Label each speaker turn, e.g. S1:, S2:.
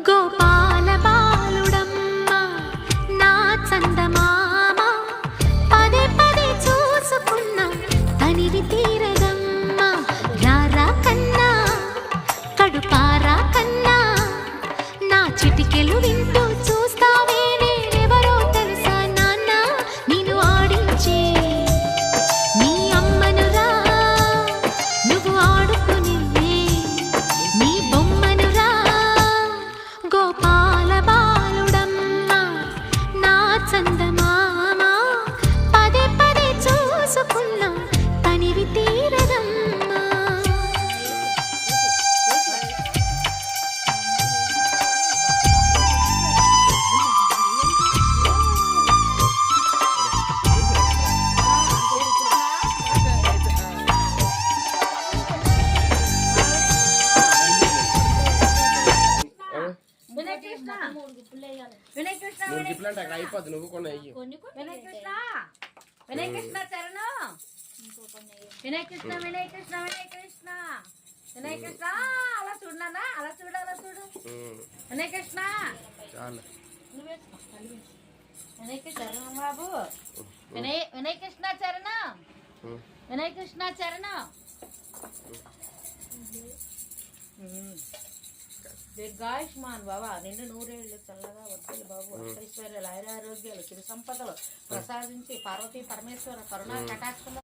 S1: గోపాల బాలుడమ్మ నా చందమామ పదే పదే చూసుకున్న తనివి తీరదమ్మ రారా కన్నా కడుపారా కన్నా నా చిటికెలు వింటూ చూస్తావే నేనెవరో తెలుసా నాన్న నిన్ను ఆడించే నీ అమ్మనురా నువ్వు ఆడుకునే నీ బొమ్మనురా గోపాల బాలుడమ్మ నా చందమామ పదే పదే చూసుకున్నా తనివి తీరదమ్మా
S2: అయిపోద్ది నువ్వు కొన్ని
S3: వినయ్ కృష్ణ చరణం వినయ్ కృష్ణ వినయ్ కృష్ణ వినయ్ కృష్ణ వినయ్ కృష్ణ అలా చూడనా అలా చూడు అలా చూడు వినయ్ కృష్ణ వినయ్ కృష్ణ చరణం బాబు వినయ్ కృష్ణ చరణం వినయ్ కృష్ణ చరణం దీర్ఘాయుష్మాన్ బాబా నిండు నూరేళ్లు చల్లగా వర్ధలు బాబు అష్టైశ్వర్యాలు ఆయురారోగ్యాలు సిరి సంపదలు ప్రసాదించి పార్వతీ పరమేశ్వర కరుణా కటాక్ష